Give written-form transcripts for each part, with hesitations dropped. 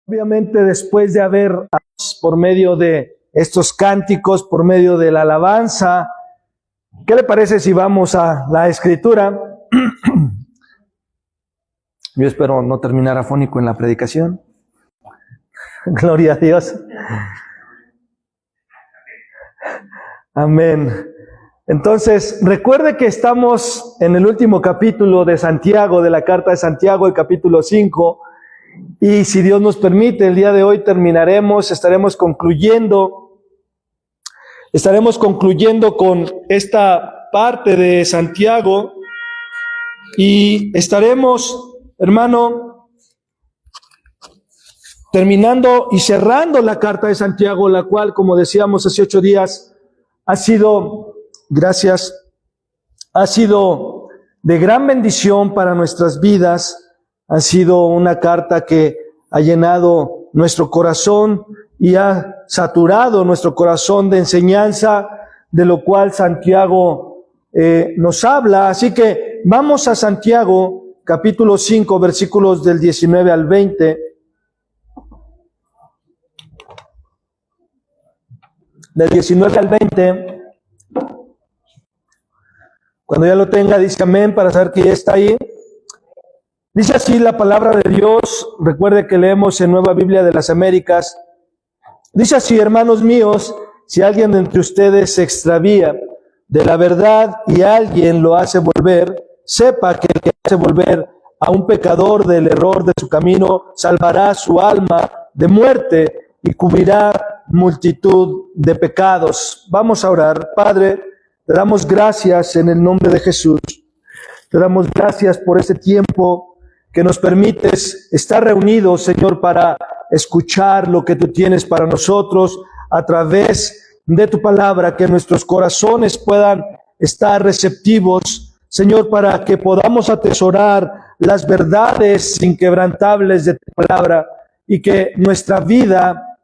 Obviamente, después de haber, por medio de estos cánticos, por medio de la alabanza, ¿qué le parece si vamos a la Escritura? Yo espero no terminar afónico en la predicación. Gloria a Dios. Amén. Entonces, recuerde que estamos en el último capítulo de Santiago, de la carta de Santiago, el capítulo 5, y si Dios nos permite, el día de hoy estaremos concluyendo con esta parte de Santiago, y estaremos, hermano, terminando y cerrando la carta de Santiago, la cual, como decíamos hace 8 días, ha sido de gran bendición para nuestras vidas. Ha sido una carta que ha llenado nuestro corazón y ha saturado nuestro corazón de enseñanza, de lo cual Santiago nos habla. Así que vamos a Santiago, capítulo 5, versículos del 19 al 20. Del 19 al 20. Cuando ya lo tenga, dice amén, para saber que ya está ahí. Dice así la palabra de Dios. Recuerde que leemos en Nueva Biblia de las Américas. Dice así: hermanos míos, si alguien de entre ustedes se extravía de la verdad y alguien lo hace volver, sepa que el que hace volver a un pecador del error de su camino salvará su alma de muerte y cubrirá multitud de pecados. Vamos a orar. Padre, te damos gracias en el nombre de Jesús. Te damos gracias por este tiempo que nos permites estar reunidos, Señor, para escuchar lo que tú tienes para nosotros a través de tu palabra, que nuestros corazones puedan estar receptivos, Señor, para que podamos atesorar las verdades inquebrantables de tu palabra y que nuestra vida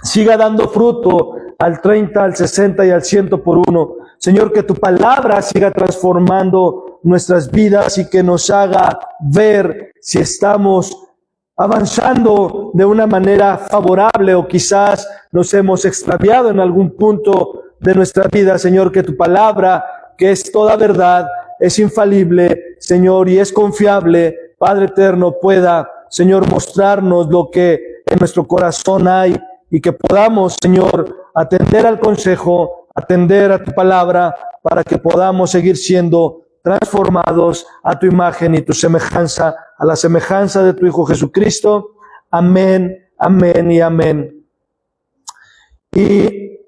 siga dando fruto al 30, al 60 y al 100 por uno. Señor, que tu palabra siga transformando nuestras vidas y que nos haga ver si estamos avanzando de una manera favorable o quizás nos hemos extraviado en algún punto de nuestra vida. Señor, que tu palabra, que es toda verdad, es infalible, Señor, y es confiable, Padre eterno, pueda, Señor, mostrarnos lo que en nuestro corazón hay y que podamos, Señor, atender al consejo, atender a tu palabra, para que podamos seguir siendo transformados a tu imagen y tu semejanza, a la semejanza de tu Hijo Jesucristo. Amén, amén y amén. Y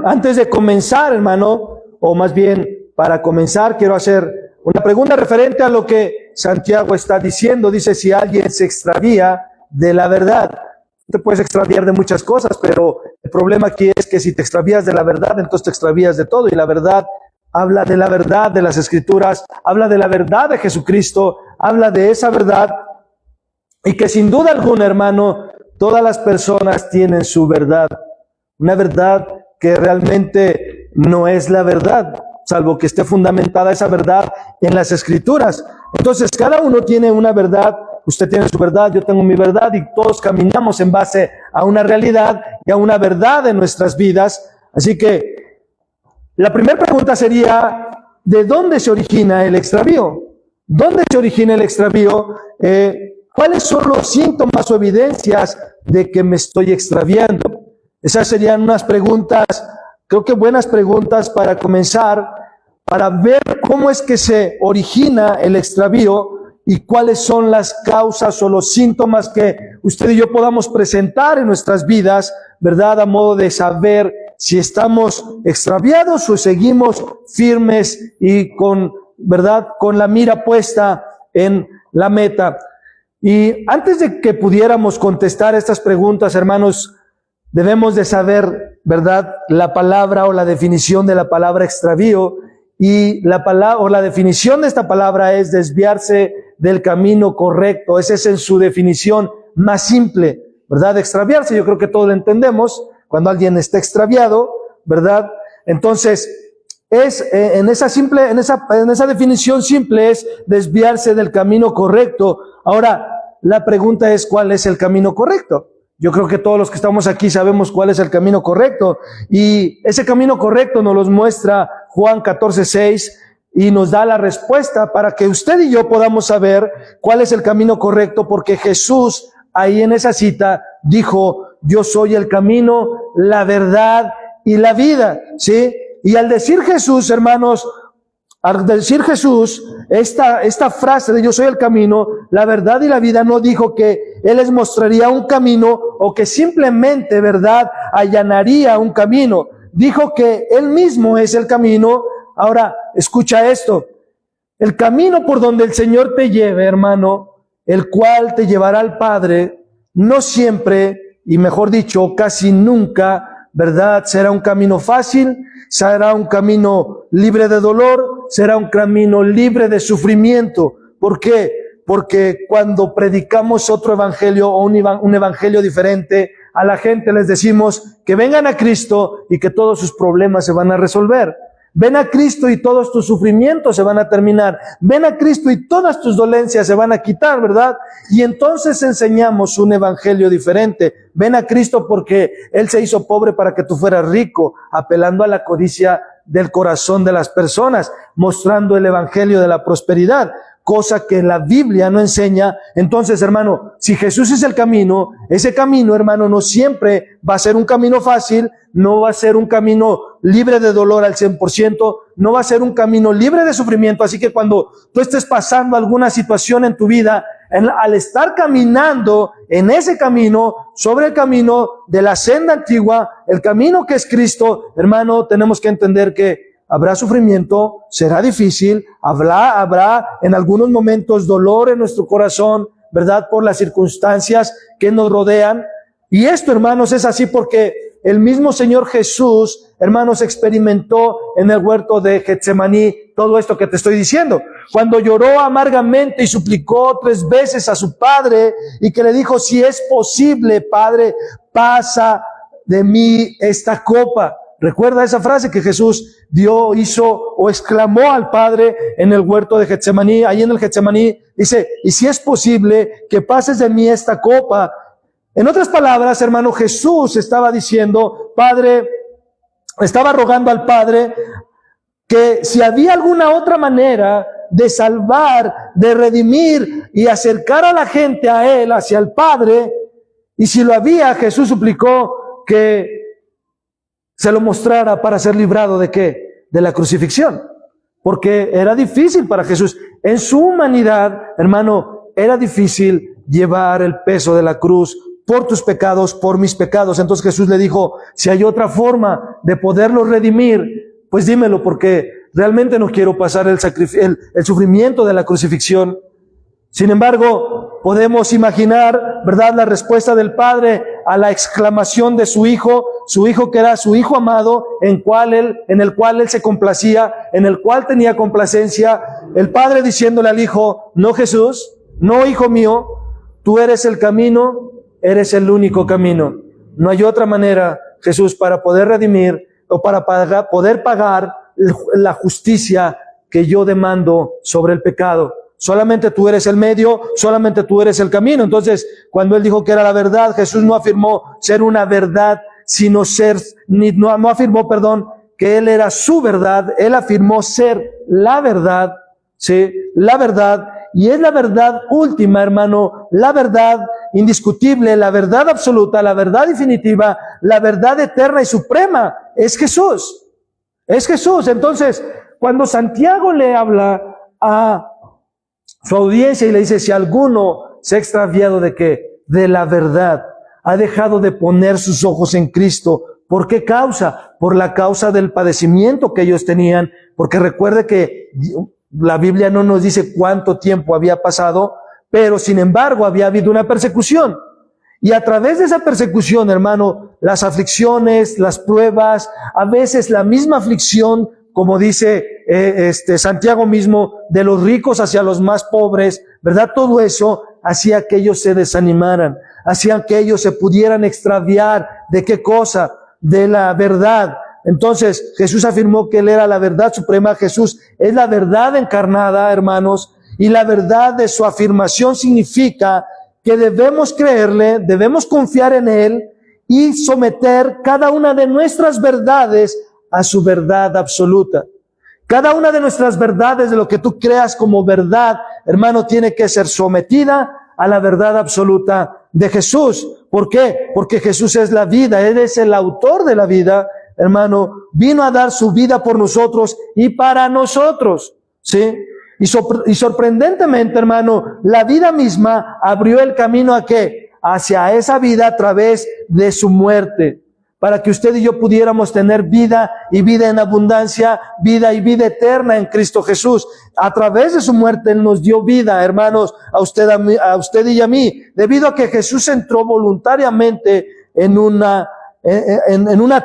antes de comenzar, hermano, o más bien para comenzar, quiero hacer una pregunta referente a lo que Santiago está diciendo. Dice: si alguien se extravía de la verdad. Te puedes extraviar de muchas cosas, pero el problema aquí es que si te extravías de la verdad, entonces te extravías de todo. Y la verdad habla de la verdad de las Escrituras, habla de la verdad de Jesucristo, habla de esa verdad, y que sin duda alguna, hermano, todas las personas tienen su verdad. Una verdad que realmente no es la verdad, salvo que esté fundamentada esa verdad en las Escrituras. Entonces, cada uno tiene una verdad. Usted tiene su verdad, yo tengo mi verdad, y todos caminamos en base a una realidad y a una verdad en nuestras vidas. Así que la primera pregunta sería: ¿de dónde se origina el extravío? ¿Dónde se origina el extravío? ¿Cuáles son los síntomas o evidencias de que me estoy extraviando? Esas serían unas preguntas, creo que buenas preguntas para comenzar, para ver cómo es que se origina el extravío y cuáles son las causas o los síntomas que usted y yo podamos presentar en nuestras vidas, ¿verdad? A modo de saber si estamos extraviados o seguimos firmes y ¿verdad?, con la mira puesta en la meta. Y antes de que pudiéramos contestar estas preguntas, hermanos, debemos de saber, ¿verdad?, la palabra o la definición de la palabra extravío. Y la palabra o la definición de esta palabra es desviarse del camino correcto. Esa es en su definición más simple, ¿verdad? Extraviarse, yo creo que todos lo entendemos. Cuando alguien está extraviado, ¿verdad? Entonces, es en esa definición simple es desviarse del camino correcto. Ahora, la pregunta es ¿cuál es el camino correcto? Yo creo que todos los que estamos aquí sabemos cuál es el camino correcto. Y ese camino correcto nos lo muestra Juan 14:6 y nos da la respuesta para que usted y yo podamos saber cuál es el camino correcto, porque Jesús ahí en esa cita dijo, yo soy el camino, la verdad y la vida, ¿sí? Y al decir Jesús, hermanos, al decir Jesús esta frase de yo soy el camino, la verdad y la vida, no dijo que Él les mostraría un camino o que simplemente, ¿verdad?, allanaría un camino. Dijo que Él mismo es el camino. Ahora, escucha esto. El camino por donde el Señor te lleve, hermano, el cual te llevará al Padre, no siempre, y mejor dicho, casi nunca, ¿verdad?, será un camino fácil, será un camino libre de dolor, será un camino libre de sufrimiento. ¿Por qué? Porque cuando predicamos otro evangelio o un evangelio diferente, a la gente les decimos que vengan a Cristo y que todos sus problemas se van a resolver. Ven a Cristo y todos tus sufrimientos se van a terminar. Ven a Cristo y todas tus dolencias se van a quitar, ¿verdad? Y entonces enseñamos un evangelio diferente. Ven a Cristo porque Él se hizo pobre para que tú fueras rico, apelando a la codicia del corazón de las personas, mostrando el evangelio de la prosperidad, cosa que la Biblia no enseña. Entonces, hermano, si Jesús es el camino, ese camino, hermano, no siempre va a ser un camino fácil, no va a ser un camino libre de dolor al 100%, no va a ser un camino libre de sufrimiento. Así que cuando tú estés pasando alguna situación en tu vida, al estar caminando en ese camino, sobre el camino de la senda antigua, el camino que es Cristo, hermano, tenemos que entender que habrá sufrimiento, será difícil, habrá en algunos momentos dolor en nuestro corazón, ¿verdad?, por las circunstancias que nos rodean. Y esto, hermanos, es así porque el mismo Señor Jesús, hermanos, experimentó en el huerto de Getsemaní todo esto que te estoy diciendo. Cuando lloró amargamente y suplicó 3 veces a su Padre y que le dijo, si es posible, Padre, pasa de mí esta copa. Recuerda esa frase que Jesús hizo o exclamó al Padre en el huerto de Getsemaní. Ahí en el Getsemaní dice, y si es posible que pases de mí esta copa. En otras palabras, hermano, Jesús estaba diciendo, Padre, estaba rogando al Padre que si había alguna otra manera de salvar, de redimir y acercar a la gente a Él, hacia el Padre, y si lo había, Jesús suplicó que se lo mostrara para ser librado ¿de qué? De la crucifixión. Porque era difícil para Jesús. En su humanidad, hermano, era difícil llevar el peso de la cruz por tus pecados, por mis pecados. Entonces Jesús le dijo, si hay otra forma de poderlo redimir, pues dímelo, porque realmente no quiero pasar el sufrimiento de la crucifixión. Sin embargo, podemos imaginar, ¿verdad?, la respuesta del Padre a la exclamación de su Hijo que era su Hijo amado, en el cual Él se complacía, en el cual tenía complacencia. El Padre diciéndole al Hijo, no Jesús, no Hijo mío, tú eres el camino, eres el único camino. No hay otra manera, Jesús, para poder redimir o para poder pagar la justicia que yo demando sobre el pecado. Solamente tú eres el medio, solamente tú eres el camino. Entonces, cuando Él dijo que era la verdad, Jesús no afirmó ser una verdad, sino no afirmó, que Él era su verdad. Él afirmó ser la verdad, ¿sí? La verdad. Y es la verdad última, hermano, la verdad indiscutible, la verdad absoluta, la verdad definitiva, la verdad eterna y suprema. Es Jesús. Es Jesús. Entonces, cuando Santiago le habla a su audiencia y le dice, si alguno se ha extraviado ¿de qué? De la verdad, ha dejado de poner sus ojos en Cristo. ¿Por qué causa? Por la causa del padecimiento que ellos tenían. Porque recuerde que la Biblia no nos dice cuánto tiempo había pasado, pero sin embargo había habido una persecución. Y a través de esa persecución, hermano, las aflicciones, las pruebas, a veces la misma aflicción, como dice Santiago mismo, de los ricos hacia los más pobres, ¿verdad? Todo eso hacía que ellos se desanimaran, hacía que ellos se pudieran extraviar. ¿De qué cosa? De la verdad. Entonces, Jesús afirmó que Él era la verdad suprema. Jesús es la verdad encarnada, hermanos, y la verdad de su afirmación significa que debemos creerle, debemos confiar en Él y someter cada una de nuestras verdades a su verdad absoluta. Cada una de nuestras verdades, de lo que tú creas como verdad, hermano, tiene que ser sometida a la verdad absoluta de Jesús. ¿Por qué? Porque Jesús es la vida, Él es el autor de la vida, hermano, vino a dar su vida por nosotros y para nosotros, ¿sí? Y sorprendentemente, hermano, la vida misma abrió el camino ¿a qué? Hacia esa vida a través de su muerte, para que usted y yo pudiéramos tener vida y vida en abundancia, vida y vida eterna en Cristo Jesús. A través de su muerte Él nos dio vida, hermanos, a usted y a mí, debido a que Jesús entró voluntariamente en una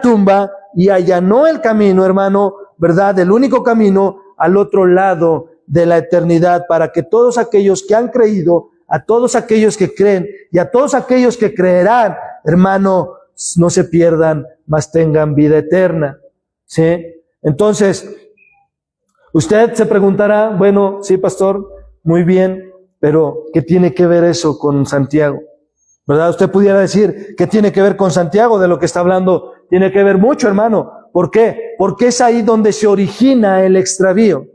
tumba y allanó el camino, hermano, ¿verdad? El único camino al otro lado de la eternidad, para que todos aquellos que han creído, a todos aquellos que creen y a todos aquellos que creerán, hermano, no se pierdan, mas tengan vida eterna, ¿sí? Entonces, usted se preguntará, bueno, sí, pastor, muy bien, pero ¿qué tiene que ver eso con Santiago? ¿Verdad? Usted pudiera decir, ¿qué tiene que ver con Santiago? De lo que está hablando, tiene que ver mucho, hermano. ¿Por qué? Porque es ahí donde se origina el extravío.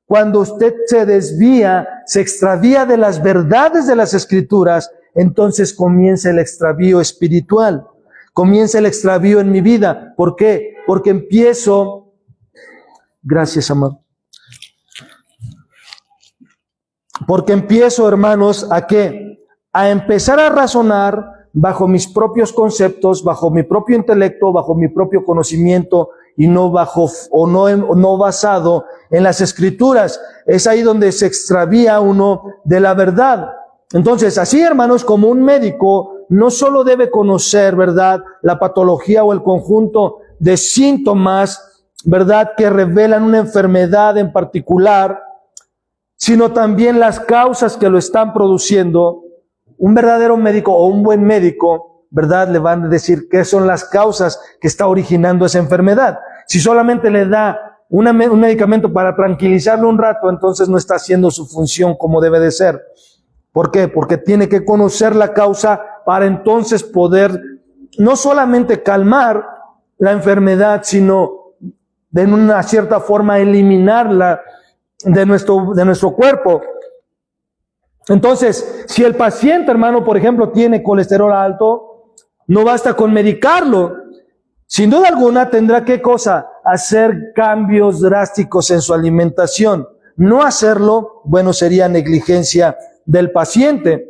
Cuando usted se desvía, se extravía de las verdades de las Escrituras, entonces comienza el extravío espiritual. Comienza el extravío en mi vida. ¿Por qué? Porque empiezo, gracias, amor. Porque empiezo, hermanos, ¿a qué? A empezar a razonar bajo mis propios conceptos, bajo mi propio intelecto, bajo mi propio conocimiento, y no no basado en las Escrituras. Es ahí donde se extravía uno de la verdad. Entonces, así, hermanos, como un médico no solo debe conocer, ¿verdad?, la patología o el conjunto de síntomas, ¿verdad?, que revelan una enfermedad en particular, sino también las causas que lo están produciendo. Un verdadero médico o un buen médico, ¿verdad?, le van a decir qué son las causas que está originando esa enfermedad. Si solamente le da un medicamento para tranquilizarlo un rato, entonces no está haciendo su función como debe de ser. ¿Por qué? Porque tiene que conocer la causa para entonces poder no solamente calmar la enfermedad, sino de una cierta forma eliminarla de nuestro cuerpo. Entonces, si el paciente, hermano, por ejemplo, tiene colesterol alto, no basta con medicarlo. Sin duda alguna tendrá ¿qué cosa? Hacer cambios drásticos en su alimentación. No hacerlo, bueno, sería negligencia del paciente.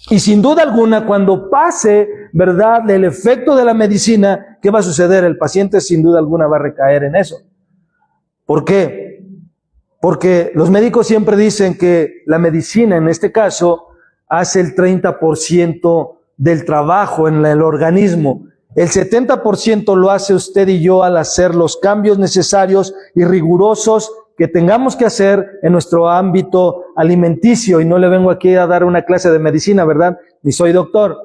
Y sin duda alguna, cuando pase, ¿verdad?, el efecto de la medicina, ¿qué va a suceder? El paciente sin duda alguna va a recaer en eso. ¿Por qué? Porque los médicos siempre dicen que la medicina, en este caso, hace el 30% del trabajo en el organismo. El 70% lo hace usted y yo al hacer los cambios necesarios y rigurosos que tengamos que hacer en nuestro ámbito alimenticio. Y no le vengo aquí a dar una clase de medicina, ¿verdad? Ni soy doctor.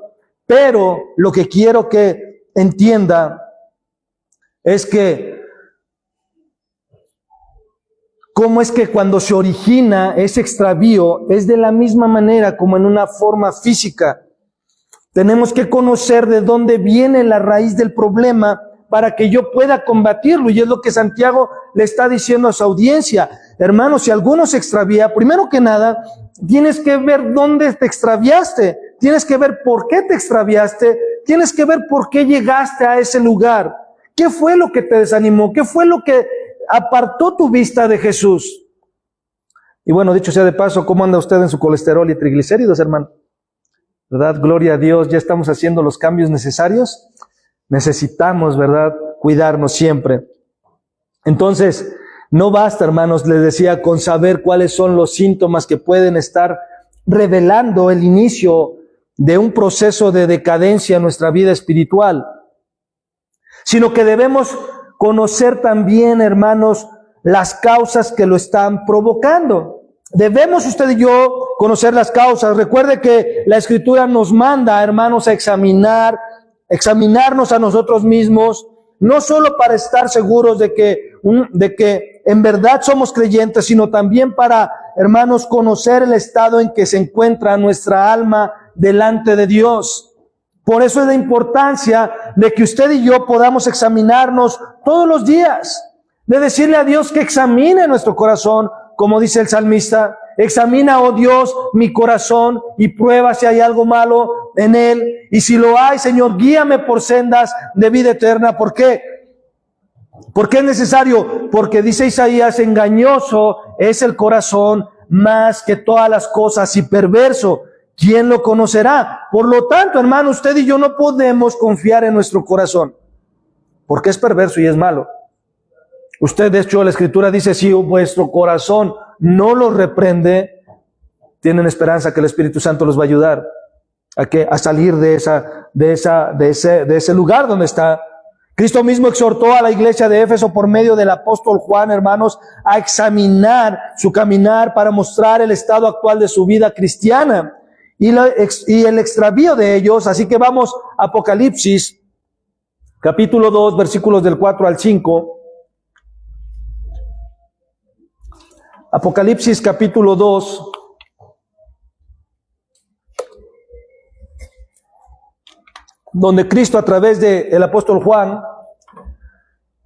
Pero lo que quiero que entienda es que cómo es que cuando se origina ese extravío es de la misma manera como en una forma física. Tenemos que conocer de dónde viene la raíz del problema para que yo pueda combatirlo. Y es lo que Santiago le está diciendo a su audiencia. Hermano, si alguno se extravía, primero que nada, tienes que ver dónde te extraviaste. Tienes que ver por qué te extraviaste. Tienes que ver por qué llegaste a ese lugar. ¿Qué fue lo que te desanimó? ¿Qué fue lo que apartó tu vista de Jesús? Y bueno, dicho sea de paso, ¿cómo anda usted en su colesterol y triglicéridos, hermano? ¿Verdad? Gloria a Dios, ya estamos haciendo los cambios necesarios. Necesitamos, ¿verdad?, cuidarnos siempre. Entonces, no basta, hermanos, les decía, con saber cuáles son los síntomas que pueden estar revelando el inicio de un proceso de decadencia en nuestra vida espiritual, sino que debemos conocer también, hermanos, las causas que lo están provocando. Debemos usted y yo conocer las causas. Recuerde que la Escritura nos manda, hermanos, a examinarnos a nosotros mismos, no solo para estar seguros de que en verdad somos creyentes, sino también para, hermanos, conocer el estado en que se encuentra nuestra alma delante de Dios. Por eso es la importancia de que usted y yo podamos examinarnos todos los días, de decirle a Dios que examine nuestro corazón, como dice el salmista. Examina, oh Dios, mi corazón y prueba si hay algo malo en él. Y si lo hay, Señor, guíame por sendas de vida eterna. ¿Por qué? ¿Por qué es necesario? Porque dice Isaías, engañoso es el corazón más que todas las cosas y perverso. ¿Quién lo conocerá? Por lo tanto, hermano, usted y yo no podemos confiar en nuestro corazón, porque es perverso y es malo. Usted, de hecho, la Escritura dice, si vuestro corazón no los reprende, tienen esperanza que el Espíritu Santo los va a ayudar a salir de ese lugar donde está. Cristo mismo exhortó a la iglesia de Éfeso por medio del apóstol Juan, hermanos, a examinar su caminar para mostrar el estado actual de su vida cristiana y el extravío de ellos. Así que vamos a Apocalipsis, capítulo 2, versículos del 4 al 5. Apocalipsis capítulo 2, donde Cristo a través del apóstol Juan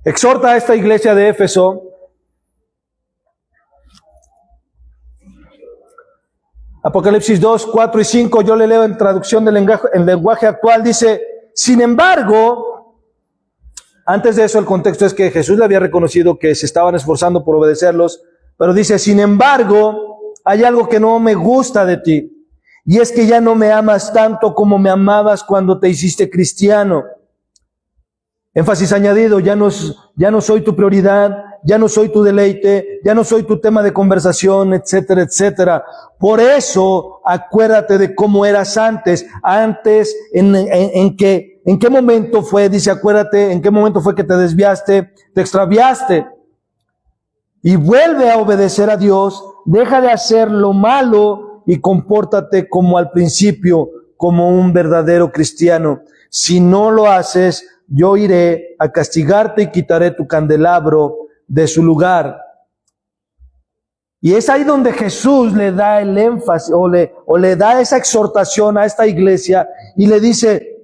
exhorta a esta iglesia de Éfeso. Apocalipsis 2, 4 y 5, yo le leo en traducción del lenguaje actual, dice, sin embargo, antes de eso el contexto es que Jesús le había reconocido que se estaban esforzando por obedecerlos, pero dice, sin embargo, hay algo que no me gusta de ti, y es que ya no me amas tanto como me amabas cuando te hiciste cristiano. Énfasis añadido, ya no soy tu prioridad, ya no soy tu deleite, ya no soy tu tema de conversación, etcétera, etcétera. Por eso, acuérdate de cómo eras antes. Antes, ¿en qué momento fue? Dice, acuérdate, ¿en qué momento fue que te desviaste, te extraviaste? Y vuelve a obedecer a Dios, deja de hacer lo malo y compórtate como al principio, como un verdadero cristiano. Si no lo haces, yo iré a castigarte y quitaré tu candelabro de su lugar. Y es ahí donde Jesús le da el énfasis o le da esa exhortación a esta iglesia y le dice,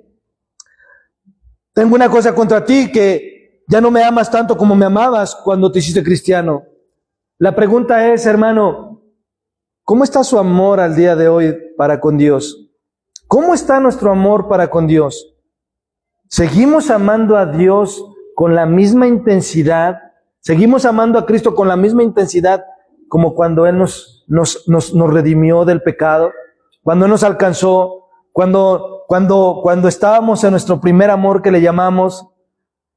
tengo una cosa contra ti, que ya no me amas tanto como me amabas cuando te hiciste cristiano. La pregunta es, hermano, ¿cómo está su amor al día de hoy para con Dios? ¿Cómo está nuestro amor para con Dios? ¿Seguimos amando a Dios con la misma intensidad? ¿Seguimos amando a Cristo con la misma intensidad como cuando Él nos redimió del pecado? Cuando Él nos alcanzó, cuando estábamos en nuestro primer amor que le llamamos.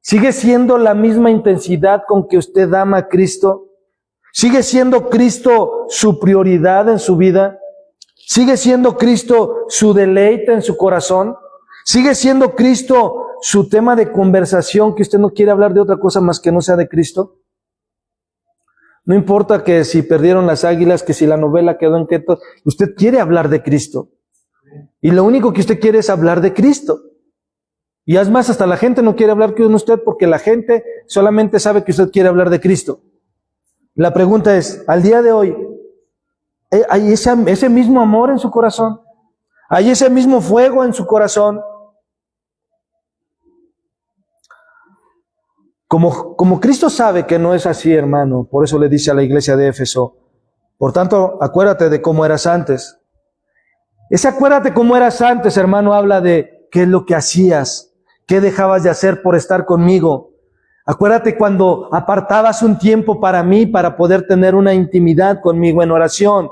¿Sigue siendo la misma intensidad con que usted ama a Cristo? ¿Sigue siendo Cristo su prioridad en su vida? ¿Sigue siendo Cristo su deleite en su corazón? ¿Sigue siendo Cristo su tema de conversación, que usted no quiere hablar de otra cosa más que no sea de Cristo? No importa que si perdieron las Águilas, que si la novela quedó en quieto, usted quiere hablar de Cristo. Y lo único que usted quiere es hablar de Cristo. Y es más, hasta la gente no quiere hablar con usted porque la gente solamente sabe que usted quiere hablar de Cristo. La pregunta es, al día de hoy, ¿hay ese mismo amor en su corazón? ¿Hay ese mismo fuego en su corazón? Como Cristo sabe que no es así, hermano, por eso le dice a la iglesia de Éfeso, por tanto, acuérdate de cómo eras antes. Ese acuérdate cómo eras antes, hermano, habla de qué es lo que hacías, qué dejabas de hacer por estar conmigo. Acuérdate cuando apartabas un tiempo para mí, para poder tener una intimidad conmigo en oración.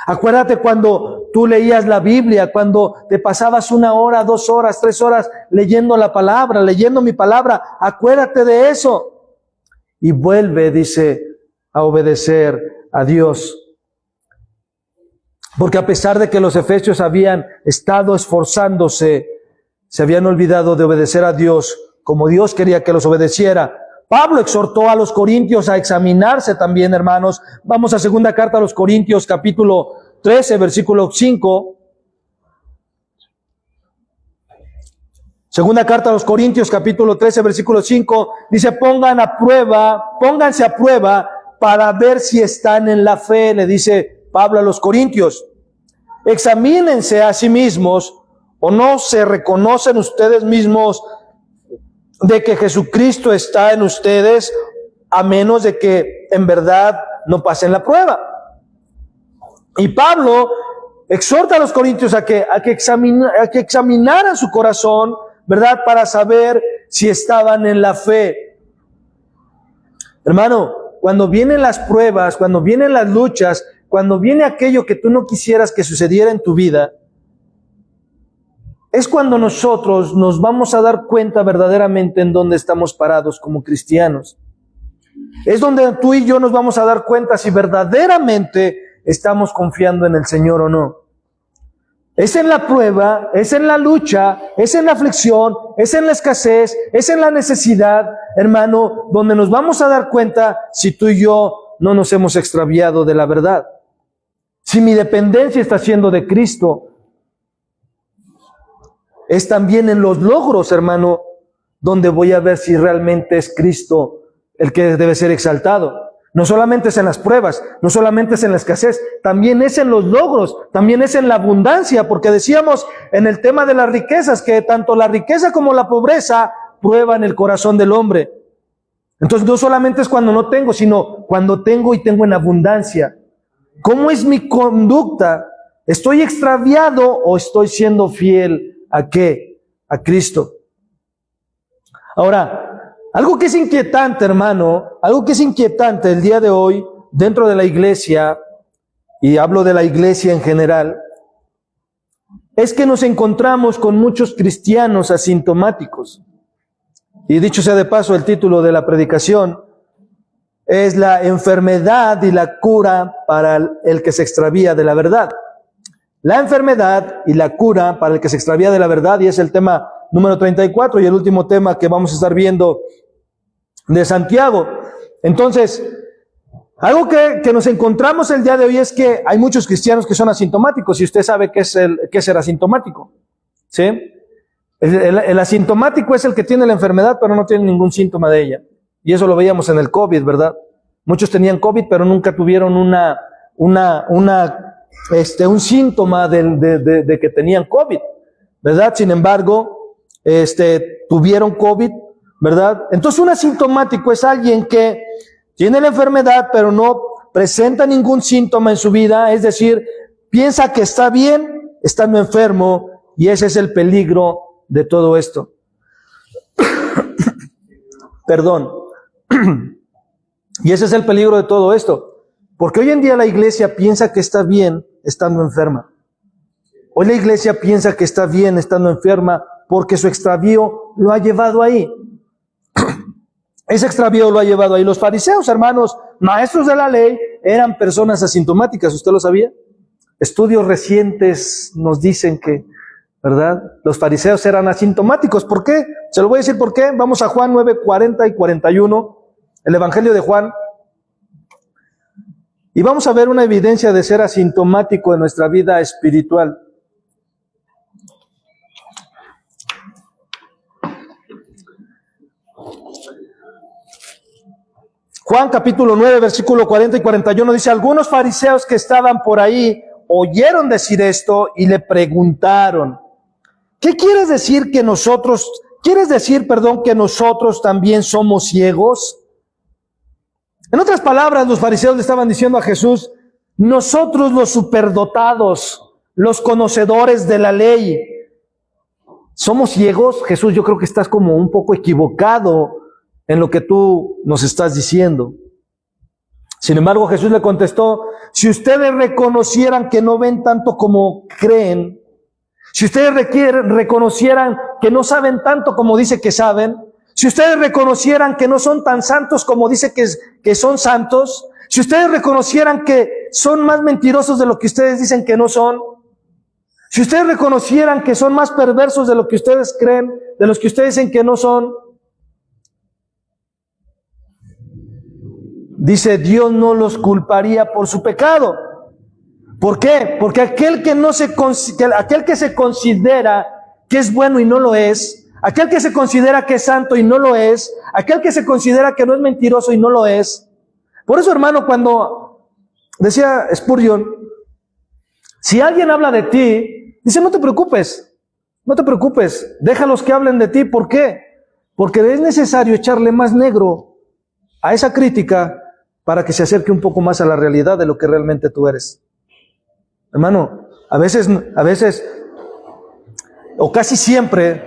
Acuérdate cuando tú leías la Biblia, cuando te pasabas 1 hora, 2 horas, 3 horas leyendo la palabra, leyendo mi palabra. Acuérdate de eso. Y vuelve, dice, a obedecer a Dios. Porque a pesar de que los efesios habían estado esforzándose, se habían olvidado de obedecer a Dios como Dios quería que los obedeciera. Pablo exhortó a los corintios a examinarse también, hermanos. Vamos a segunda carta a los Corintios, capítulo 13, versículo 5. Segunda carta a los Corintios, capítulo 13, versículo 5. Dice, pónganse a prueba para ver si están en la fe, le dice Pablo a los Corintios. examínense a sí mismos, o no se reconocen ustedes mismos de que Jesucristo está en ustedes, a menos de que en verdad no pasen la prueba. Y Pablo exhorta a los corintios a que examinaran su corazón, ¿verdad? Para saber si estaban en la fe. Hermano, cuando vienen las pruebas, cuando vienen las luchas, cuando viene aquello que tú no quisieras que sucediera en tu vida, es cuando nosotros nos vamos a dar cuenta verdaderamente en dónde estamos parados como cristianos. Es donde tú y yo nos vamos a dar cuenta si verdaderamente estamos confiando en el Señor o no. Es en la prueba, es en la lucha, es en la aflicción, es en la escasez, es en la necesidad, hermano, donde nos vamos a dar cuenta si tú y yo no nos hemos extraviado de la verdad. Si mi dependencia está siendo de Cristo. Es también en los logros, hermano, donde voy a ver si realmente es Cristo el que debe ser exaltado. No solamente es en las pruebas, no solamente es en la escasez, también es en los logros, también es en la abundancia, porque decíamos en el tema de las riquezas que tanto la riqueza como la pobreza prueban el corazón del hombre. Entonces no solamente es cuando no tengo, sino cuando tengo y tengo en abundancia. ¿Cómo es mi conducta? ¿Estoy extraviado o estoy siendo fiel a qué? A Cristo. Ahora, algo que es inquietante, hermano, algo que es inquietante el día de hoy dentro de la iglesia, y hablo de la iglesia en general, es que nos encontramos con muchos cristianos asintomáticos. Y dicho sea de paso, el título de la predicación es la enfermedad y la cura para el que se extravía de la verdad. La enfermedad y la cura para el que se extravía de la verdad, y es el tema número 34 y el último tema que vamos a estar viendo de Santiago. Entonces, algo que nos encontramos el día de hoy es que hay muchos cristianos que son asintomáticos, y usted sabe qué es ser asintomático, ¿sí? El asintomático es el que tiene la enfermedad pero no tiene ningún síntoma de ella, y eso lo veíamos en el COVID, ¿verdad? Muchos tenían COVID pero nunca tuvieron un síntoma de que tenían COVID, ¿verdad? Sin embargo, tuvieron COVID, ¿verdad? Entonces un asintomático es alguien que tiene la enfermedad pero no presenta ningún síntoma en su vida, es decir, piensa que está bien estando enfermo, y ese es el peligro de todo esto. Perdón. Y ese es el peligro de todo esto, porque hoy en día la iglesia piensa que está bien estando enferma. Hoy la iglesia piensa que está bien estando enferma porque su extravío lo ha llevado ahí. Ese extravío lo ha llevado ahí. Los fariseos, hermanos, maestros de la ley, eran personas asintomáticas. ¿Usted lo sabía? Estudios recientes nos dicen que, ¿verdad? Los fariseos eran asintomáticos. ¿Por qué? Se lo voy a decir por qué. Vamos a Juan 9, 40 y 41, el Evangelio de Juan. Y vamos a ver una evidencia de ser asintomático en nuestra vida espiritual. Juan capítulo 9, versículo 40 y 41 dice: algunos fariseos que estaban por ahí oyeron decir esto y le preguntaron: ¿qué quieres decir que nosotros también somos ciegos? En otras palabras, los fariseos le estaban diciendo a Jesús: nosotros los superdotados, los conocedores de la ley, ¿somos ciegos? Jesús, yo creo que estás como un poco equivocado en lo que tú nos estás diciendo. Sin embargo, Jesús le contestó: si ustedes reconocieran que no ven tanto como creen, si ustedes reconocieran que no saben tanto como dice que saben, si ustedes reconocieran que no son tan santos como dice que son santos, si ustedes reconocieran que son más mentirosos de lo que ustedes dicen que no son, si ustedes reconocieran que son más perversos de lo que ustedes creen, de los que ustedes dicen que no son, dice, Dios no los culparía por su pecado. ¿Por qué? Porque aquel que se considera que es bueno y no lo es, aquel que se considera que es santo y no lo es, aquel que se considera que no es mentiroso y no lo es. Por eso, hermano, cuando decía Spurgeon, Si alguien habla de ti, dice, no te preocupes, déjalos que hablen de ti. ¿Por qué? Porque es necesario echarle más negro a esa crítica para que se acerque un poco más a la realidad de lo que realmente tú eres. Hermano, a veces, o casi siempre,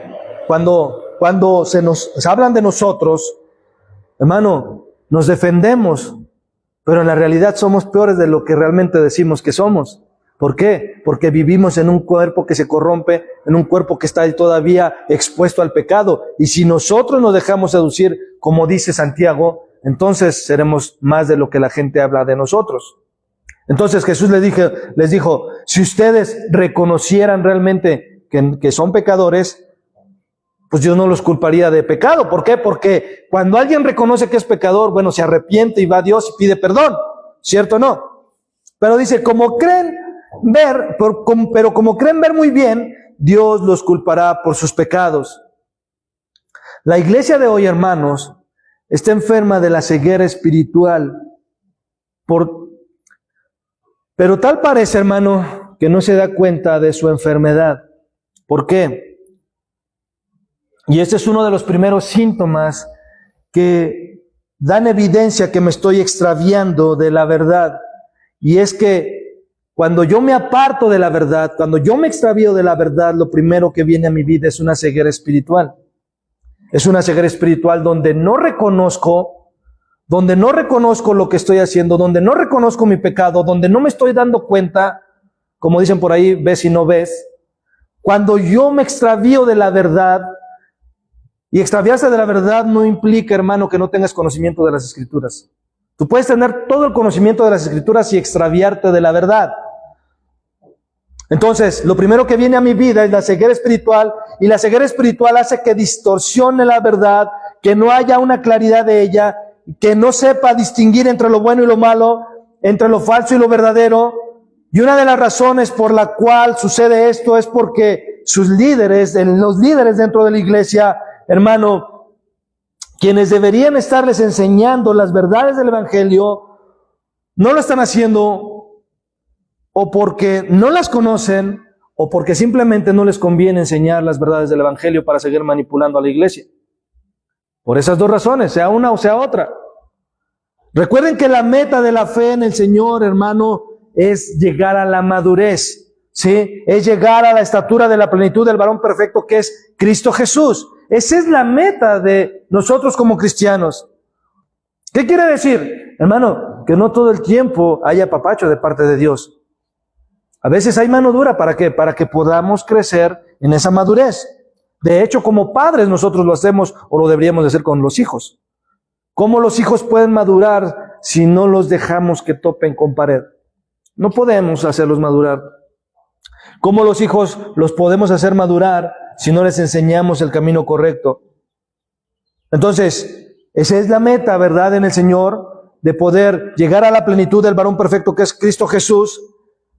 cuando se hablan de nosotros, hermano, nos defendemos, pero en la realidad somos peores de lo que realmente decimos que somos. ¿Por qué? Porque vivimos en un cuerpo que se corrompe, en un cuerpo que está todavía expuesto al pecado. Y si nosotros nos dejamos seducir, como dice Santiago, entonces seremos más de lo que la gente habla de nosotros. Entonces Jesús les dijo, si ustedes reconocieran realmente que son pecadores, pues Dios no los culparía de pecado. ¿Por qué? Porque cuando alguien reconoce que es pecador, bueno, se arrepiente y va a Dios y pide perdón. ¿Cierto o no? Pero dice, como creen ver muy bien, Dios los culpará por sus pecados. La iglesia de hoy, hermanos, está enferma de la ceguera espiritual. Pero tal parece, hermano, que no se da cuenta de su enfermedad. ¿Por qué? Y este es uno de los primeros síntomas que dan evidencia que me estoy extraviando de la verdad. Y es que cuando yo me aparto de la verdad, cuando yo me extravío de la verdad, lo primero que viene a mi vida es una ceguera espiritual. Es una ceguera espiritual donde no reconozco lo que estoy haciendo, donde no reconozco mi pecado, donde no me estoy dando cuenta, como dicen por ahí, ves y no ves. Cuando yo me extravío de la verdad, y extraviarse de la verdad no implica, hermano, que no tengas conocimiento de las Escrituras. Tú puedes tener todo el conocimiento de las Escrituras y extraviarte de la verdad. Entonces, lo primero que viene a mi vida es la ceguera espiritual, y la ceguera espiritual hace que distorsione la verdad, que no haya una claridad de ella, que no sepa distinguir entre lo bueno y lo malo, entre lo falso y lo verdadero. Y una de las razones por la cual sucede esto es porque los líderes dentro de la iglesia, hermano, quienes deberían estarles enseñando las verdades del Evangelio, no lo están haciendo, o porque no las conocen, o porque simplemente no les conviene enseñar las verdades del Evangelio para seguir manipulando a la iglesia. Por esas dos razones, sea una o sea otra. Recuerden que la meta de la fe en el Señor, hermano, es llegar a la madurez, ¿sí? Es llegar a la estatura de la plenitud del varón perfecto, que es Cristo Jesús. Esa es la meta de nosotros como cristianos. ¿Qué quiere decir? Hermano, que no todo el tiempo haya apapacho de parte de Dios. A veces hay mano dura. ¿Para qué? Para que podamos crecer en esa madurez. De hecho, como padres nosotros lo hacemos, o lo deberíamos de hacer con los hijos. ¿Cómo los hijos pueden madurar si no los dejamos que topen con pared? No podemos hacerlos madurar. ¿Cómo los hijos los podemos hacer madurar si no les enseñamos el camino correcto? Entonces, esa es la meta, ¿verdad?, en el Señor, de poder llegar a la plenitud del varón perfecto que es Cristo Jesús.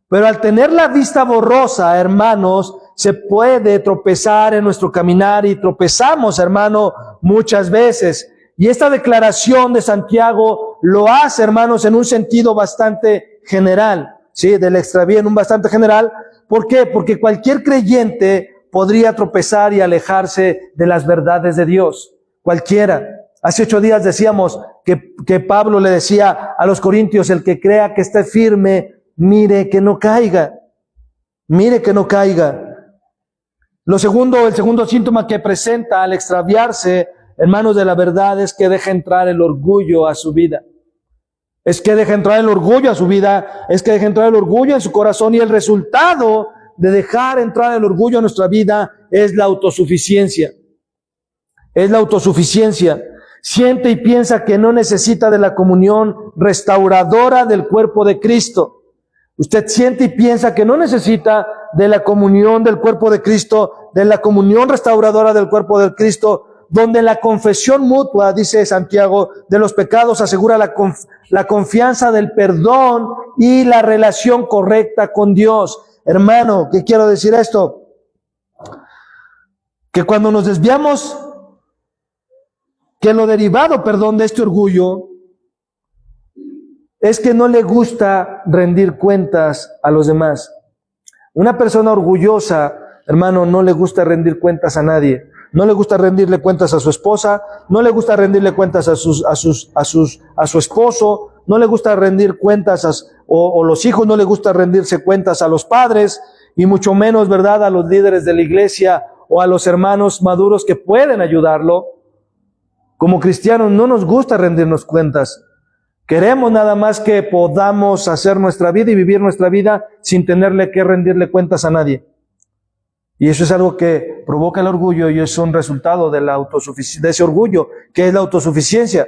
Pero al tener la vista borrosa, hermanos, se puede tropezar en nuestro caminar, y tropezamos, hermano, muchas veces. Y esta declaración de Santiago lo hace, hermanos, en un sentido bastante general, ¿sí? Del extravío en un bastante general. ¿Por qué? Porque cualquier creyente podría tropezar y alejarse de las verdades de Dios. Cualquiera. Hace 8 días decíamos que Pablo le decía a los corintios, el que crea que esté firme, mire que no caiga. Mire que no caiga. El segundo síntoma que presenta al extraviarse, hermanos, de la verdad, es que deja entrar el orgullo a su vida. Es que deja entrar el orgullo a su vida, es que deja entrar el orgullo en su corazón, y el resultado de dejar entrar el orgullo a nuestra vida es la autosuficiencia. Es la autosuficiencia. Siente y piensa que no necesita de la comunión restauradora del cuerpo de Cristo. Usted siente y piensa que no necesita de la comunión del cuerpo de Cristo, de la comunión restauradora del cuerpo de Cristo, donde la confesión mutua, dice Santiago, de los pecados asegura la confianza del perdón y la relación correcta con Dios. Hermano, ¿qué quiero decir esto? Que cuando nos desviamos, que lo derivado, de este orgullo, es que no le gusta rendir cuentas a los demás. Una persona orgullosa, hermano, no le gusta rendir cuentas a nadie. No le gusta rendirle cuentas a su esposa, no le gusta rendirle cuentas a su esposo, no le gusta rendir cuentas o los hijos no le gusta rendirse cuentas a los padres, y mucho menos, ¿verdad?, a los líderes de la iglesia o a los hermanos maduros que pueden ayudarlo. Como cristianos no nos gusta rendirnos cuentas. Queremos nada más que podamos hacer nuestra vida y vivir nuestra vida sin tenerle que rendirle cuentas a nadie. Y eso es algo que provoca el orgullo y es un resultado de de ese orgullo, que es la autosuficiencia.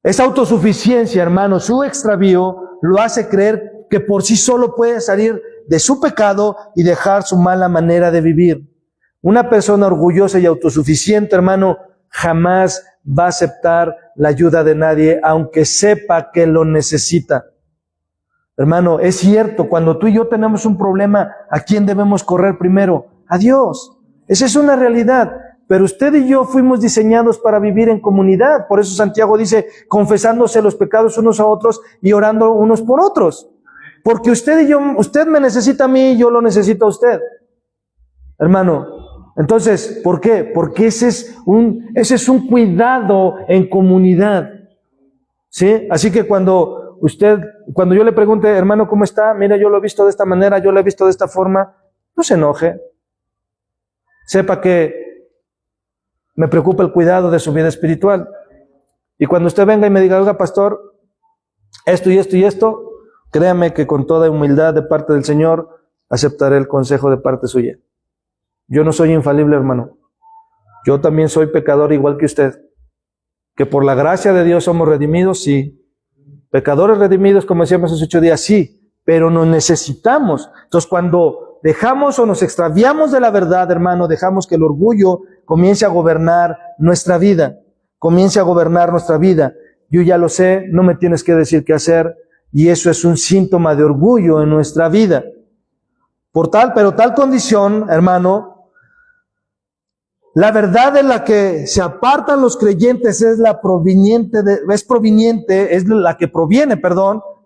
Esa autosuficiencia, hermano, su extravío lo hace creer que por sí solo puede salir de su pecado y dejar su mala manera de vivir. Una persona orgullosa y autosuficiente, hermano, jamás va a aceptar la ayuda de nadie, aunque sepa que lo necesita. Hermano, es cierto, cuando tú y yo tenemos un problema, ¿a quién debemos correr primero? A Dios. Esa es una realidad. Pero usted y yo fuimos diseñados para vivir en comunidad. Por eso Santiago dice, confesándose los pecados unos a otros y orando unos por otros. Porque usted y yo, usted me necesita a mí y yo lo necesito a usted. Hermano, entonces, ¿por qué? Porque ese es un cuidado en comunidad. ¿Sí? Así que cuando yo le pregunte, hermano, ¿cómo está? Mira, yo lo he visto de esta manera, yo lo he visto de esta forma. No se enoje. Sepa que me preocupa el cuidado de su vida espiritual. Y cuando usted venga y me diga, oiga, pastor, esto y esto y esto, créame que con toda humildad de parte del Señor, aceptaré el consejo de parte suya. Yo no soy infalible, hermano. Yo también soy pecador igual que usted. Que por la gracia de Dios somos redimidos, sí. Pecadores redimidos, como decíamos hace 8 días, sí. Pero nos necesitamos. Entonces, cuando dejamos o nos extraviamos de la verdad, hermano, dejamos que el orgullo comience a gobernar nuestra vida. Comience a gobernar nuestra vida. Yo ya lo sé, no me tienes que decir qué hacer. Y eso es un síntoma de orgullo en nuestra vida. Pero tal condición, hermano, la verdad de la que se apartan los creyentes es la que proviene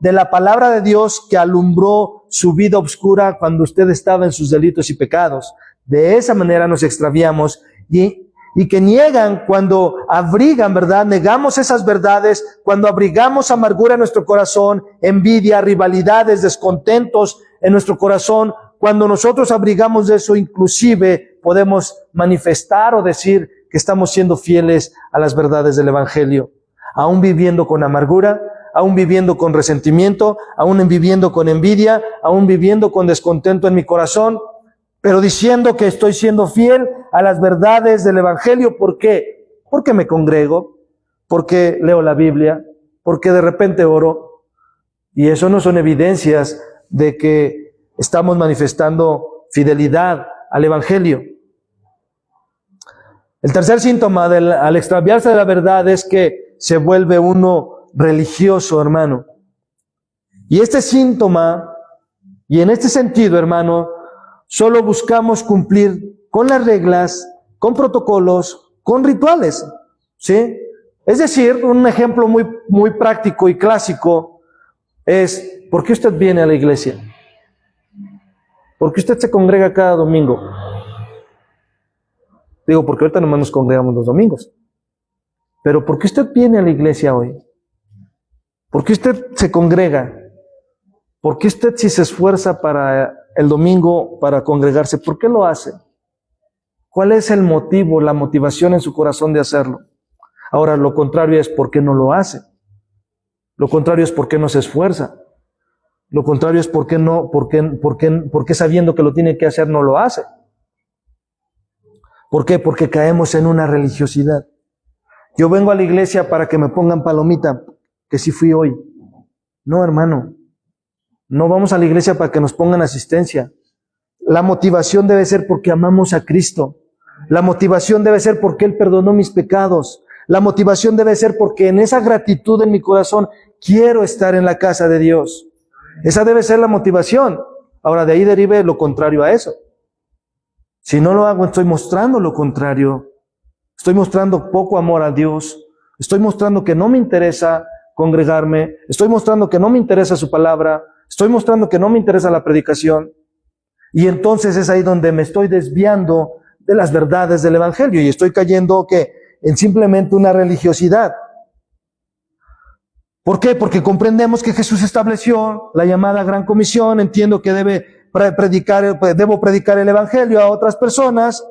de la palabra de Dios que alumbró su vida oscura cuando usted estaba en sus delitos y pecados. De esa manera nos extraviamos y que niegan cuando abrigan, ¿verdad? Negamos esas verdades cuando abrigamos amargura en nuestro corazón, envidia, rivalidades, descontentos en nuestro corazón. Cuando nosotros abrigamos de eso, inclusive podemos manifestar o decir que estamos siendo fieles a las verdades del Evangelio. Aún viviendo con amargura, aún viviendo con resentimiento, aún viviendo con envidia, aún viviendo con descontento en mi corazón, pero diciendo que estoy siendo fiel a las verdades del Evangelio. ¿Por qué? Porque me congrego, porque leo la Biblia, porque de repente oro. Y eso no son evidencias de que estamos manifestando fidelidad al Evangelio. El tercer síntoma al extraviarse de la verdad es que se vuelve uno religioso, hermano. Y este síntoma, y en este sentido, hermano, solo buscamos cumplir con las reglas, con protocolos, con rituales, ¿sí? Es decir, un ejemplo muy práctico y clásico es, ¿por qué usted viene a la iglesia? ¿Por qué usted se congrega cada domingo? Digo, porque ahorita nomás nos congregamos los domingos. Pero ¿por qué usted viene a la iglesia hoy? ¿Por qué usted se congrega? ¿Por qué usted si se esfuerza para el domingo para congregarse? ¿Por qué lo hace? ¿Cuál es el motivo, la motivación en su corazón de hacerlo? Ahora, lo contrario es ¿por qué no lo hace? Lo contrario es ¿por qué no se esfuerza? Lo contrario es ¿por qué sabiendo que lo tiene que hacer no lo hace? ¿Por qué? Porque caemos en una religiosidad. Yo vengo a la iglesia para que me pongan palomita, que sí fui hoy. No, hermano. No vamos a la iglesia para que nos pongan asistencia. La motivación debe ser porque amamos a Cristo. La motivación debe ser porque Él perdonó mis pecados. La motivación debe ser porque en esa gratitud en mi corazón quiero estar en la casa de Dios. Esa debe ser la motivación. Ahora, de ahí derive lo contrario a eso. Si no lo hago, estoy mostrando lo contrario. Estoy mostrando poco amor a Dios. Estoy mostrando que no me interesa congregarme. Estoy mostrando que no me interesa su palabra. Estoy mostrando que no me interesa la predicación. Y entonces es ahí donde me estoy desviando de las verdades del Evangelio y estoy cayendo en simplemente una religiosidad. ¿Por qué? Porque comprendemos que Jesús estableció la llamada Gran Comisión. Entiendo que debo predicar el Evangelio a otras personas.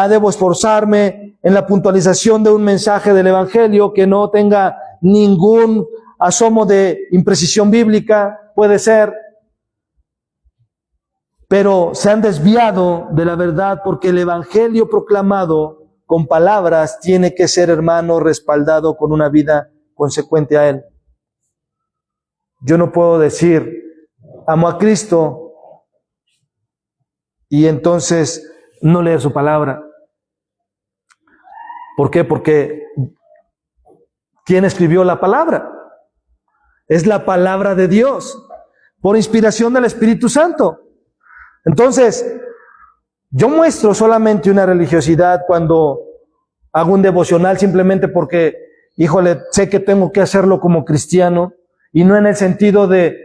Debo esforzarme en la puntualización de un mensaje del Evangelio que no tenga ningún asomo de imprecisión bíblica. Puede ser. Pero se han desviado de la verdad porque el Evangelio proclamado con palabras tiene que ser, hermano, respaldado con una vida consecuente a él. Yo no puedo decir, amo a Cristo, y entonces no leer su palabra. ¿Por qué? Porque ¿quién escribió la palabra? Es la palabra de Dios, por inspiración del Espíritu Santo. Entonces, yo muestro solamente una religiosidad cuando hago un devocional simplemente porque, híjole, sé que tengo que hacerlo como cristiano, y no en el sentido de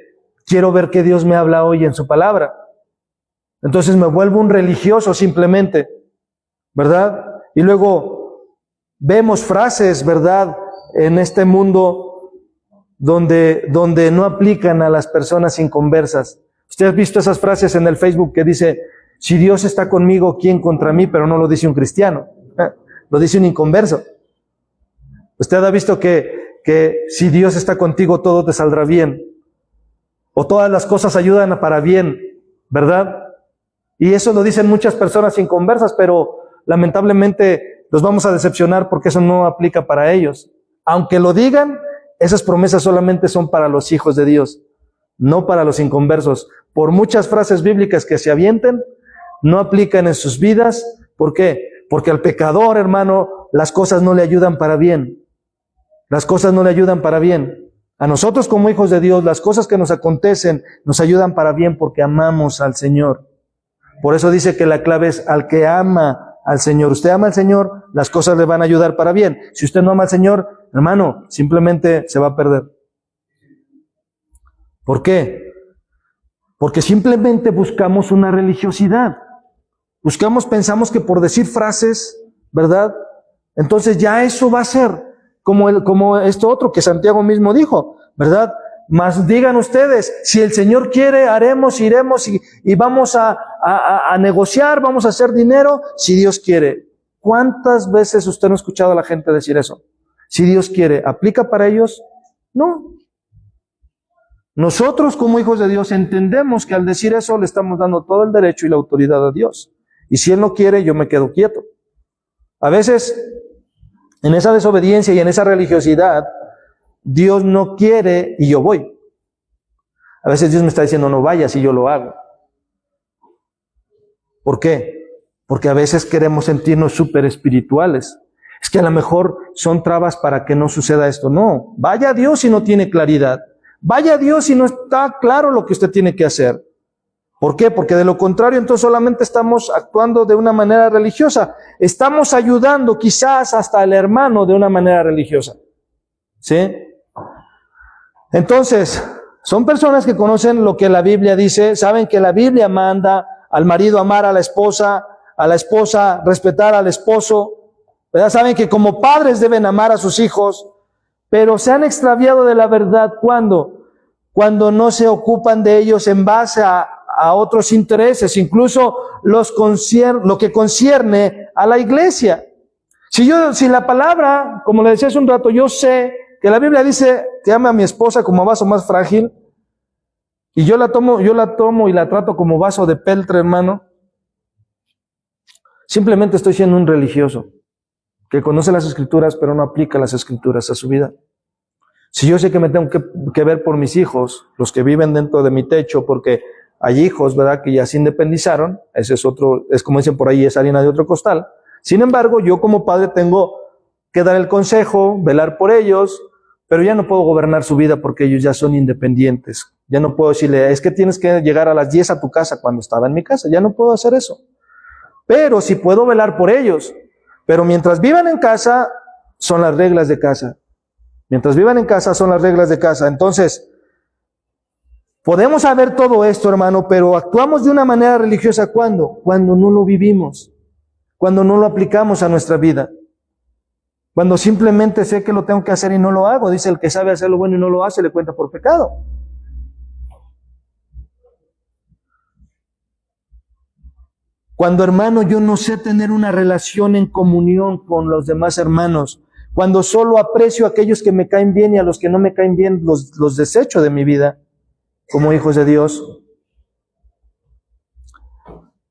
quiero ver que Dios me habla hoy en su palabra. Entonces me vuelvo un religioso simplemente, ¿verdad? Y luego vemos frases, ¿verdad?, en este mundo donde no aplican a las personas inconversas. Usted ha visto esas frases en el Facebook que dice, si Dios está conmigo, ¿quién contra mí? Pero no lo dice un cristiano, lo dice un inconverso. Usted ha visto que si Dios está contigo, todo te saldrá bien. O todas las cosas ayudan para bien, ¿verdad? Y eso lo dicen muchas personas inconversas, pero lamentablemente los vamos a decepcionar porque eso no aplica para ellos. Aunque lo digan, esas promesas solamente son para los hijos de Dios, no para los inconversos. Por muchas frases bíblicas que se avienten, no aplican en sus vidas. ¿Por qué? Porque al pecador, hermano, las cosas no le ayudan para bien. Las cosas no le ayudan para bien. A nosotros como hijos de Dios, las cosas que nos acontecen nos ayudan para bien porque amamos al Señor. Por eso dice que la clave es al que ama al Señor. Usted ama al Señor, las cosas le van a ayudar para bien. Si usted no ama al Señor, hermano, simplemente se va a perder. ¿Por qué? Porque simplemente buscamos una religiosidad. Pensamos que por decir frases, ¿verdad? Entonces ya eso va a ser como esto otro que Santiago mismo dijo, ¿verdad? Mas digan ustedes, si el Señor quiere, haremos, iremos y vamos a negociar, vamos a hacer dinero, si Dios quiere. ¿Cuántas veces usted no ha escuchado a la gente decir eso? Si Dios quiere, ¿aplica para ellos? No. Nosotros como hijos de Dios entendemos que al decir eso le estamos dando todo el derecho y la autoridad a Dios. Y si Él no quiere, yo me quedo quieto. A veces, en esa desobediencia y en esa religiosidad, Dios no quiere y yo voy. A veces Dios me está diciendo no vayas y yo lo hago. ¿Por qué? Porque a veces queremos sentirnos súper espirituales. Es que a lo mejor son trabas para que no suceda esto. No, vaya a Dios si no tiene claridad. Vaya a Dios si no está claro lo que usted tiene que hacer. ¿Por qué? Porque de lo contrario, entonces solamente estamos actuando de una manera religiosa. Estamos ayudando quizás hasta al hermano de una manera religiosa. ¿Sí? Entonces, son personas que conocen lo que la Biblia dice, saben que la Biblia manda al marido amar a la esposa respetar al esposo, ¿verdad? Saben que como padres deben amar a sus hijos, pero se han extraviado de la verdad cuando no se ocupan de ellos en base a otros intereses, incluso lo que concierne a la iglesia. Si la palabra, como le decía hace un rato, yo sé que la Biblia dice que ame a mi esposa como vaso más frágil, y yo la tomo y la trato como vaso de peltre, hermano, simplemente estoy siendo un religioso que conoce las Escrituras pero no aplica las Escrituras a su vida. Si yo sé que me tengo que ver por mis hijos, los que viven dentro de mi techo, porque hay hijos, ¿verdad?, que ya se independizaron, ese es como dicen por ahí, es harina de otro costal. Sin embargo, yo como padre tengo que dar el consejo, velar por ellos, pero ya no puedo gobernar su vida porque ellos ya son independientes. Ya no puedo decirle, es que tienes que llegar a las 10 a tu casa cuando estaba en mi casa. Ya no puedo hacer eso. Pero sí puedo velar por ellos. Pero mientras vivan en casa, son las reglas de casa. Mientras vivan en casa, son las reglas de casa. Entonces, Podemos saber todo esto, hermano, pero actuamos de una manera religiosa ¿cuándo? Cuando no lo vivimos, cuando no lo aplicamos a nuestra vida, cuando simplemente sé que lo tengo que hacer y no lo hago. Dice, el que sabe hacer lo bueno y no lo hace, le cuenta por pecado. Cuando, hermano, yo no sé tener una relación en comunión con los demás hermanos, cuando solo aprecio a aquellos que me caen bien y a los que no me caen bien los desecho de mi vida como hijos de Dios.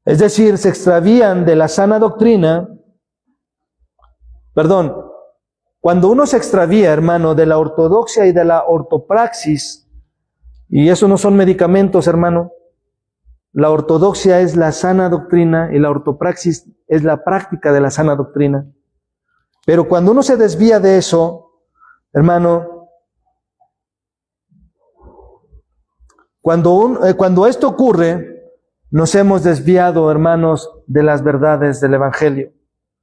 Es decir, se extravían de la sana doctrina. Cuando uno se extravía, hermano, de la ortodoxia y de la ortopraxis, y eso no son medicamentos, hermano. La ortodoxia es la sana doctrina y la ortopraxis es la práctica de la sana doctrina. Pero cuando uno se desvía de eso, hermano, cuando esto ocurre, nos hemos desviado, hermanos, de las verdades del Evangelio.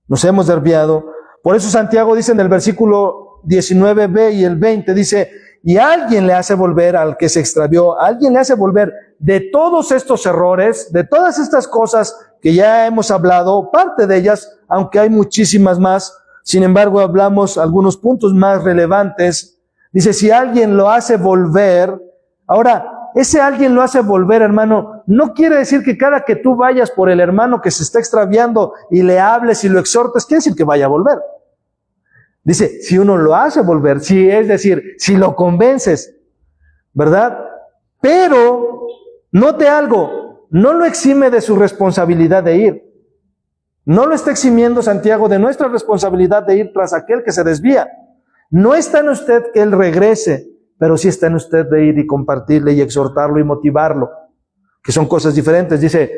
Nos hemos desviado. Por eso Santiago dice en el versículo 19b y el 20, dice, y alguien le hace volver al que se extravió, alguien le hace volver de todos estos errores, de todas estas cosas que ya hemos hablado, parte de ellas, aunque hay muchísimas más. Sin embargo, hablamos algunos puntos más relevantes. Dice, si alguien lo hace volver. Ahora, ese alguien lo hace volver, hermano, no quiere decir que cada que tú vayas por el hermano que se está extraviando y le hables y lo exhortes, quiere decir que vaya a volver. Dice, si uno lo hace volver, sí, es decir, si lo convences, ¿verdad? Pero, note algo, no lo exime de su responsabilidad de ir. No lo está eximiendo Santiago de nuestra responsabilidad de ir tras aquel que se desvía. No está en usted que él regrese, pero sí está en usted de ir y compartirle y exhortarlo y motivarlo, que son cosas diferentes. Dice,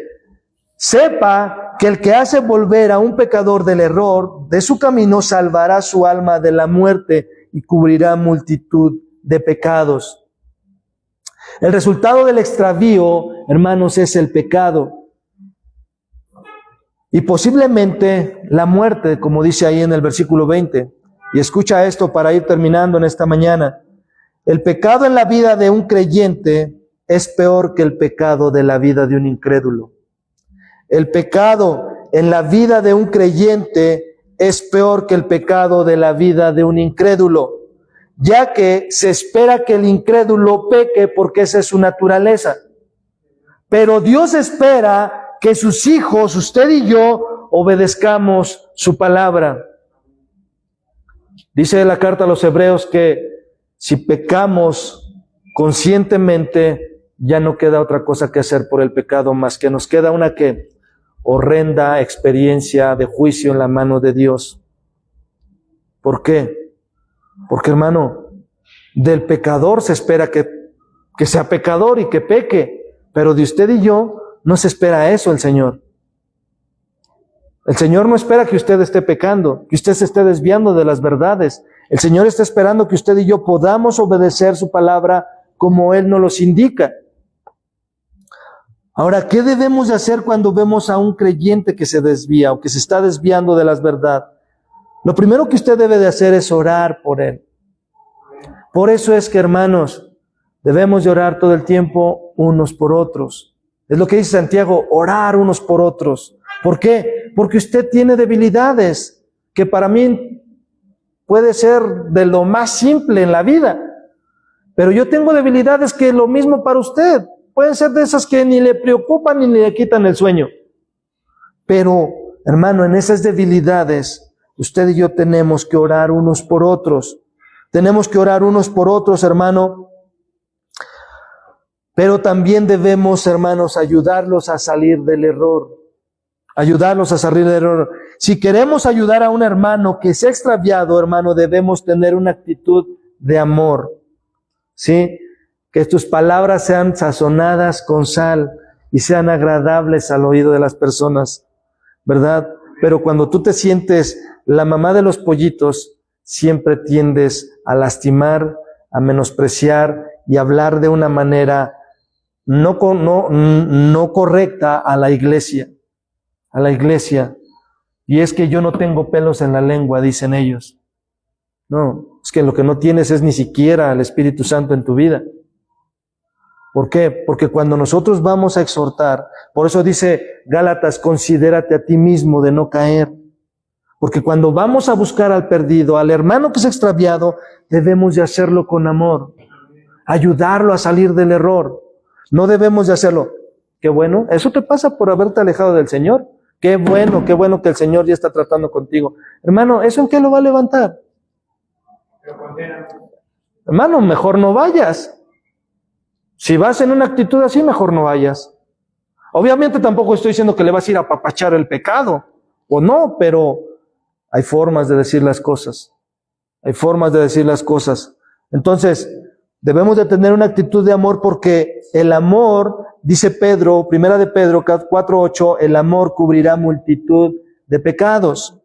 sepa que el que hace volver a un pecador del error de su camino salvará su alma de la muerte y cubrirá multitud de pecados. El resultado del extravío, hermanos, es el pecado. Y posiblemente la muerte, como dice ahí en el versículo 20. Y escucha esto para ir terminando en esta mañana. El pecado en la vida de un creyente es peor que el pecado de la vida de un incrédulo. El pecado en la vida de un creyente es peor que el pecado de la vida de un incrédulo, ya que se espera que el incrédulo peque porque esa es su naturaleza. Pero Dios espera que sus hijos, usted y yo, obedezcamos su palabra. Dice la carta a los Hebreos que si pecamos conscientemente, ya no queda otra cosa que hacer por el pecado, más que nos queda una horrenda experiencia de juicio en la mano de Dios. ¿Por qué? Porque, hermano, del pecador se espera que sea pecador y que peque, pero de usted y yo no se espera eso el Señor. El Señor no espera que usted esté pecando, que usted se esté desviando de las verdades. El Señor está esperando que usted y yo podamos obedecer su palabra como Él nos los indica. Ahora, ¿qué debemos de hacer cuando vemos a un creyente que se desvía o que se está desviando de las verdades? Lo primero que usted debe de hacer es orar por él. Por eso es que, hermanos, debemos de orar todo el tiempo unos por otros. Es lo que dice Santiago, orar unos por otros. ¿Por qué? Porque usted tiene debilidades que para mí puede ser de lo más simple en la vida. Pero yo tengo debilidades que es lo mismo para usted. Pueden ser de esas que ni le preocupan ni le quitan el sueño. Pero, hermano, en esas debilidades, usted y yo tenemos que orar unos por otros. Tenemos que orar unos por otros, hermano. Pero también debemos, hermanos, ayudarlos a salir del error. Ayudarlos a salir del error. Si queremos ayudar a un hermano que se ha extraviado, hermano, debemos tener una actitud de amor. ¿Sí? Que tus palabras sean sazonadas con sal y sean agradables al oído de las personas, ¿verdad? Pero cuando tú te sientes la mamá de los pollitos, siempre tiendes a lastimar, a menospreciar y a hablar de una manera no correcta a la iglesia. Y es que yo no tengo pelos en la lengua, dicen ellos. No, es que lo que no tienes es ni siquiera el Espíritu Santo en tu vida. ¿Por qué? Porque cuando nosotros vamos a exhortar, por eso dice Gálatas, considérate a ti mismo de no caer. Porque cuando vamos a buscar al perdido, al hermano que se ha extraviado, debemos de hacerlo con amor, ayudarlo a salir del error. No debemos de hacerlo. Qué bueno, eso te pasa por haberte alejado del Señor. Qué bueno que el Señor ya está tratando contigo. Hermano, ¿eso en qué lo va a levantar? Hermano, mejor no vayas. Si vas en una actitud así, mejor no vayas. Obviamente tampoco estoy diciendo que le vas a ir a apapachar el pecado, o no, pero hay formas de decir las cosas. Hay formas de decir las cosas. Entonces, debemos de tener una actitud de amor porque el amor, dice Pedro, primera de Pedro 4:8, el amor cubrirá multitud de pecados.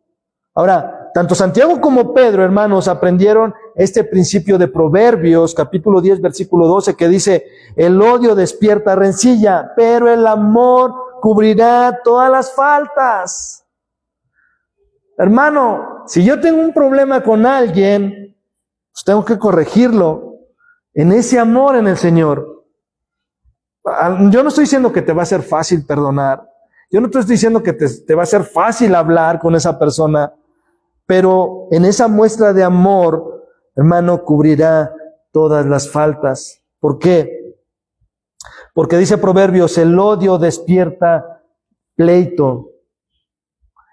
Ahora, tanto Santiago como Pedro, hermanos, aprendieron este principio de Proverbios, capítulo 10, versículo 12, que dice, el odio despierta rencilla, pero el amor cubrirá todas las faltas. Hermano, si yo tengo un problema con alguien, pues tengo que corregirlo en ese amor en el Señor. Yo no estoy diciendo que te va a ser fácil perdonar. Yo no te estoy diciendo que te va a ser fácil hablar con esa persona. Pero en esa muestra de amor, hermano, cubrirá todas las faltas. ¿Por qué? Porque dice Proverbios, el odio despierta pleito.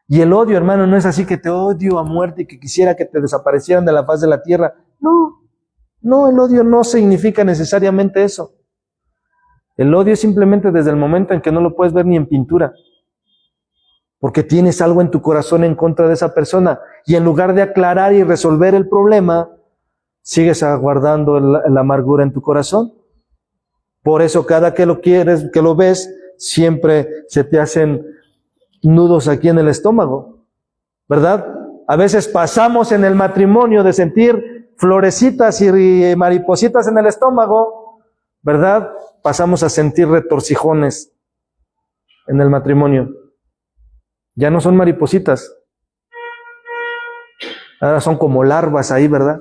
Y el odio, hermano, no es así que te odio a muerte y que quisiera que te desaparecieran de la faz de la tierra. No, el odio no significa necesariamente eso. El odio es simplemente desde el momento en que no lo puedes ver ni en pintura. Porque tienes algo en tu corazón en contra de esa persona. Y en lugar de aclarar y resolver el problema, sigues aguardando la amargura en tu corazón. Por eso cada que lo quieres, que lo ves, siempre se te hacen nudos aquí en el estómago. ¿Verdad? A veces pasamos en el matrimonio de sentir florecitas y maripositas en el estómago. ¿Verdad? Pasamos a sentir retorcijones en el matrimonio. Ya no son maripositas. Ahora son como larvas ahí, ¿verdad?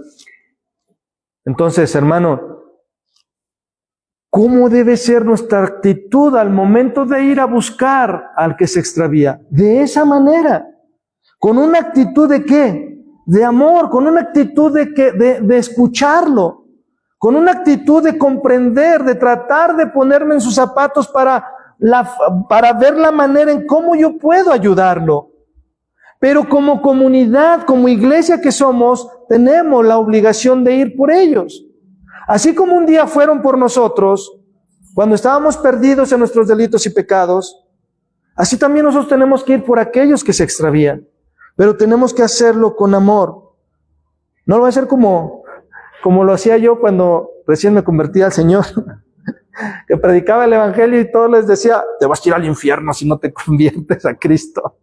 Entonces, hermano, ¿cómo debe ser nuestra actitud al momento de ir a buscar al que se extravía? De esa manera. ¿Con una actitud de qué? De amor, con una actitud de escucharlo, con una actitud de comprender, de tratar de ponerme en sus zapatos para ver la manera en cómo yo puedo ayudarlo. Pero como comunidad, como iglesia que somos, tenemos la obligación de ir por ellos. Así como un día fueron por nosotros, cuando estábamos perdidos en nuestros delitos y pecados, así también nosotros tenemos que ir por aquellos que se extravían. Pero tenemos que hacerlo con amor. No lo va a hacer como lo hacía yo cuando recién me convertí al Señor. Que predicaba el evangelio y todos les decía, te vas a ir al infierno si no te conviertes a Cristo.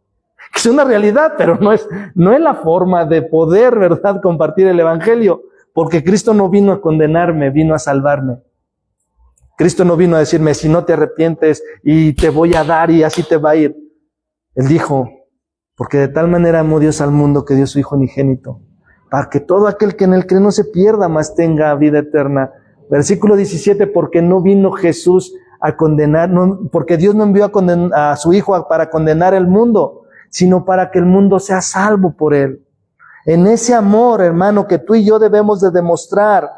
Es una realidad, pero no es la forma de poder, ¿verdad?, compartir el evangelio, porque Cristo no vino a condenarme, vino a salvarme. Cristo no vino a decirme, si no te arrepientes y te voy a dar y así te va a ir. Él dijo, porque de tal manera amó Dios al mundo que dio su Hijo unigénito, para que todo aquel que en él cree no se pierda, mas tenga vida eterna. Versículo 17, porque no vino Jesús a condenar, porque Dios no envió a su Hijo para condenar el mundo, sino para que el mundo sea salvo por él. En ese amor, hermano, que tú y yo debemos de demostrar,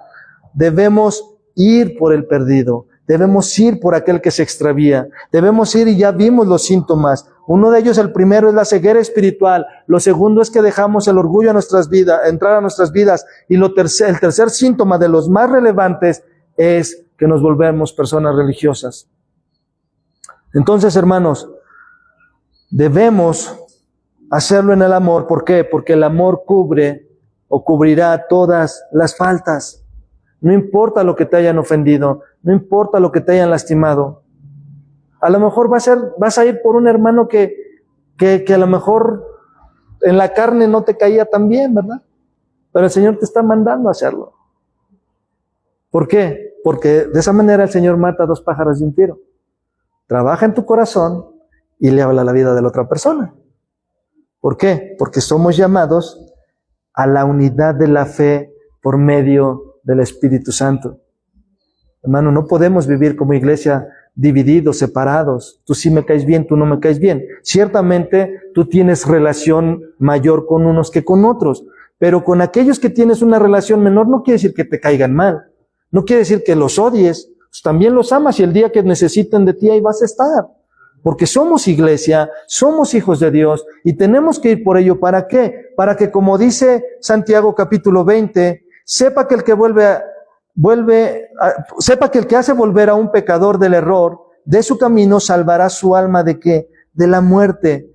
debemos ir por el perdido, debemos ir por aquel que se extravía, debemos ir y ya vimos los síntomas. Uno de ellos, el primero, es la ceguera espiritual. Lo segundo es que dejamos el orgullo a nuestras vidas, entrar a nuestras vidas. Y el tercer síntoma de los más relevantes es que nos volvemos personas religiosas. Entonces, hermanos, debemos hacerlo en el amor. ¿Por qué? Porque el amor cubre o cubrirá todas las faltas. No importa lo que te hayan ofendido, no importa lo que te hayan lastimado. A lo mejor vas a ir por un hermano que a lo mejor en la carne no te caía tan bien, ¿verdad? Pero el Señor te está mandando a hacerlo. ¿Por qué? Porque de esa manera el Señor mata 2 pájaros de un tiro. Trabaja en tu corazón y le habla a la vida de la otra persona. ¿Por qué? Porque somos llamados a la unidad de la fe por medio del Espíritu Santo. Hermano, no podemos vivir como iglesia divididos, separados. Tú sí me caes bien, tú no me caes bien. Ciertamente tú tienes relación mayor con unos que con otros, pero con aquellos que tienes una relación menor no quiere decir que te caigan mal. No quiere decir que los odies. Pues también los amas y el día que necesiten de ti ahí vas a estar. Porque somos iglesia, somos hijos de Dios y tenemos que ir por ello. ¿Para qué? Para que, como dice Santiago capítulo 20, sepa que el que sepa que el que hace volver a un pecador del error de su camino salvará su alma ¿de qué? De la muerte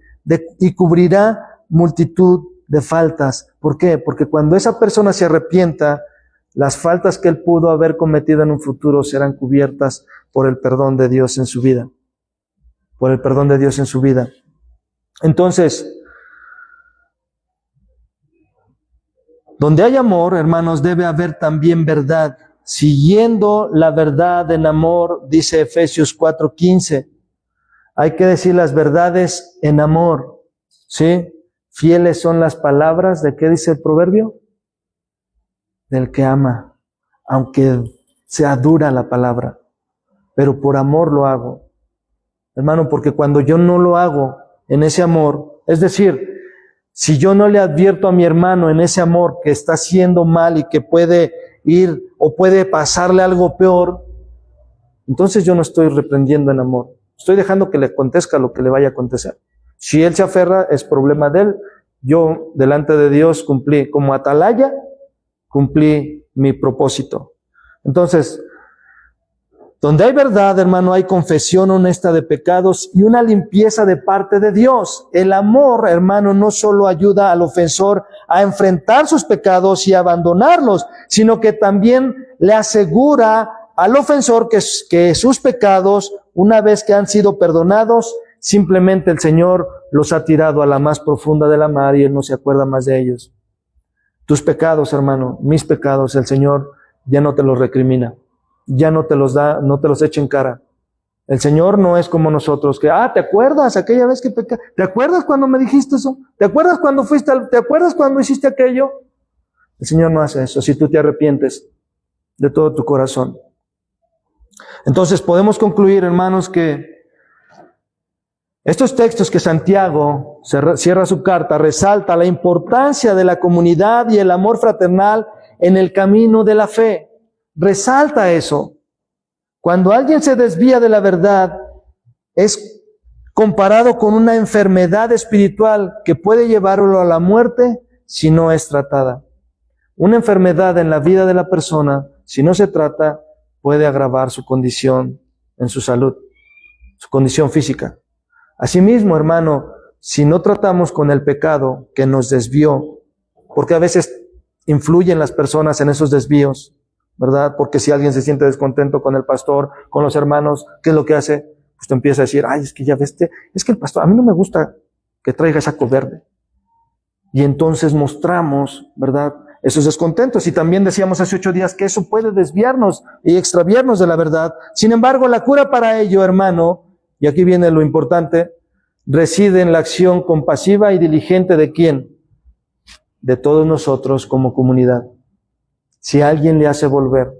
y cubrirá multitud de faltas. ¿Por qué? Porque cuando esa persona se arrepienta, las faltas que él pudo haber cometido en un futuro serán cubiertas por el perdón de Dios en su vida. Por el perdón de Dios en su vida. Entonces, donde hay amor, hermanos, debe haber también verdad. Siguiendo la verdad en amor, dice Efesios 4:15. Hay que decir las verdades en amor. ¿Sí? Fieles son las palabras, ¿de qué dice el proverbio? Del que ama, aunque sea dura la palabra, pero por amor lo hago. Hermano, porque cuando yo no lo hago en ese amor, es decir, si yo no le advierto a mi hermano en ese amor que está haciendo mal y que puede ir o puede pasarle algo peor, entonces yo no estoy reprendiendo en amor. Estoy dejando que le acontezca lo que le vaya a acontecer. Si él se aferra, es problema de él. Yo, delante de Dios, cumplí como atalaya, cumplí mi propósito. Entonces, donde hay verdad, hermano, hay confesión honesta de pecados y una limpieza de parte de Dios. El amor, hermano, no solo ayuda al ofensor a enfrentar sus pecados y a abandonarlos, sino que también le asegura al ofensor que sus pecados, una vez que han sido perdonados, simplemente el Señor los ha tirado a la más profunda de la mar y Él no se acuerda más de ellos. Tus pecados, hermano, mis pecados, el Señor ya no te los recrimina. Ya no te los da, no te los echa en cara. El Señor no es como nosotros, que, ¿te acuerdas aquella vez que pecaste? ¿Te acuerdas cuando me dijiste eso? ¿Te acuerdas cuando te acuerdas cuando hiciste aquello? El Señor no hace eso, si tú te arrepientes de todo tu corazón. Entonces podemos concluir, hermanos, que estos textos que Santiago cierra su carta, resalta la importancia de la comunidad y el amor fraternal en el camino de la fe. Resalta eso. Cuando alguien se desvía de la verdad, es comparado con una enfermedad espiritual que puede llevarlo a la muerte si no es tratada. Una enfermedad en la vida de la persona, si no se trata, puede agravar su condición en su salud, su condición física. Asimismo, hermano, si no tratamos con el pecado que nos desvió, porque a veces influyen las personas en esos desvíos, ¿verdad? Porque si alguien se siente descontento con el pastor, con los hermanos, ¿qué es lo que hace? Pues te empieza a decir, es que ya ves, es que el pastor, a mí no me gusta que traiga saco verde. Y entonces mostramos, ¿verdad?, esos descontentos. Y también decíamos hace 8 días que eso puede desviarnos y extraviarnos de la verdad. Sin embargo, la cura para ello, hermano, y aquí viene lo importante, reside en la acción compasiva y diligente ¿de quién? De todos nosotros como comunidad. Si alguien le hace volver,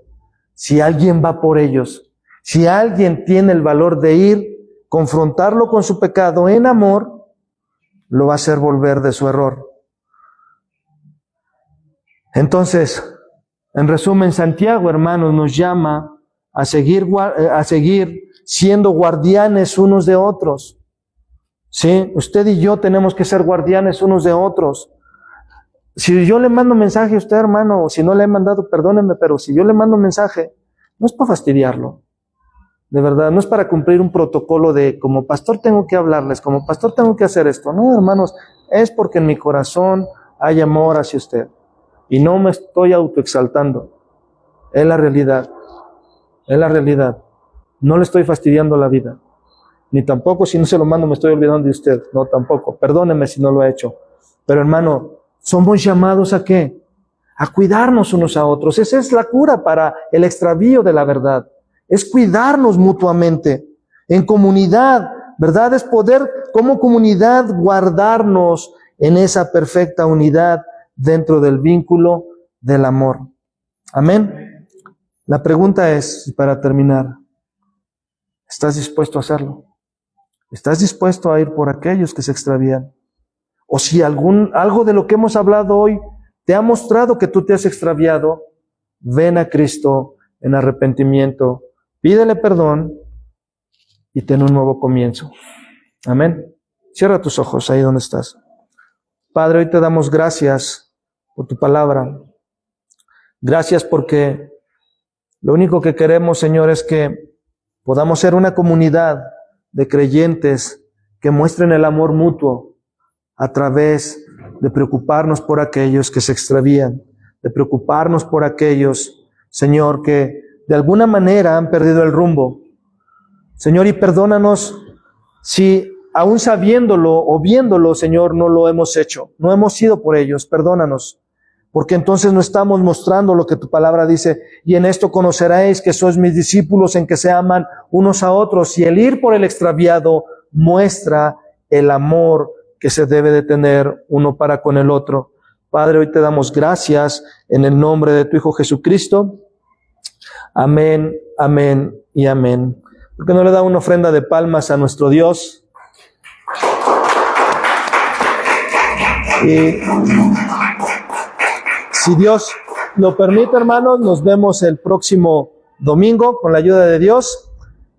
si alguien va por ellos, si alguien tiene el valor de ir, confrontarlo con su pecado en amor, lo va a hacer volver de su error. Entonces, en resumen, Santiago, hermanos, nos llama a seguir siendo guardianes unos de otros. ¿Sí? Usted y yo tenemos que ser guardianes unos de otros. Si yo le mando mensaje a usted, hermano, o si no le he mandado, perdóneme, pero si yo le mando mensaje, no es para fastidiarlo. De verdad, no es para cumplir un protocolo de como pastor tengo que hablarles, como pastor tengo que hacer esto. No, hermanos, es porque en mi corazón hay amor hacia usted. Y no me estoy autoexaltando. Es la realidad. Es la realidad. No le estoy fastidiando la vida. Ni tampoco si no se lo mando me estoy olvidando de usted. No, tampoco. Perdóneme si no lo he hecho. Pero hermano, somos llamados ¿a qué? A cuidarnos unos a otros. Esa es la cura para el extravío de la verdad. Es cuidarnos mutuamente. En comunidad, ¿verdad? Es poder como comunidad guardarnos en esa perfecta unidad dentro del vínculo del amor. Amén. La pregunta es, para terminar, ¿estás dispuesto a hacerlo? ¿Estás dispuesto a ir por aquellos que se extravían? O si algo de lo que hemos hablado hoy te ha mostrado que tú te has extraviado, ven a Cristo en arrepentimiento, pídele perdón y ten un nuevo comienzo. Amén. Cierra tus ojos ahí donde estás. Padre, hoy te damos gracias por tu palabra. Gracias porque lo único que queremos, Señor, es que podamos ser una comunidad de creyentes que muestren el amor mutuo a través de preocuparnos por aquellos que se extravían, de preocuparnos por aquellos, Señor, que de alguna manera han perdido el rumbo. Señor, y perdónanos si aún sabiéndolo o viéndolo, Señor, no lo hemos hecho, no hemos ido por ellos, perdónanos, porque entonces no estamos mostrando lo que tu palabra dice, y en esto conoceréis que sois mis discípulos, en que se aman unos a otros, y el ir por el extraviado muestra el amor que se debe de tener uno para con el otro. Padre, hoy te damos gracias en el nombre de tu Hijo Jesucristo. Amén, amén y amén. ¿Por qué no le da una ofrenda de palmas a nuestro Dios? Y si Dios lo permite, hermanos, nos vemos el próximo domingo con la ayuda de Dios.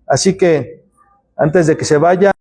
Así que antes de que se vaya,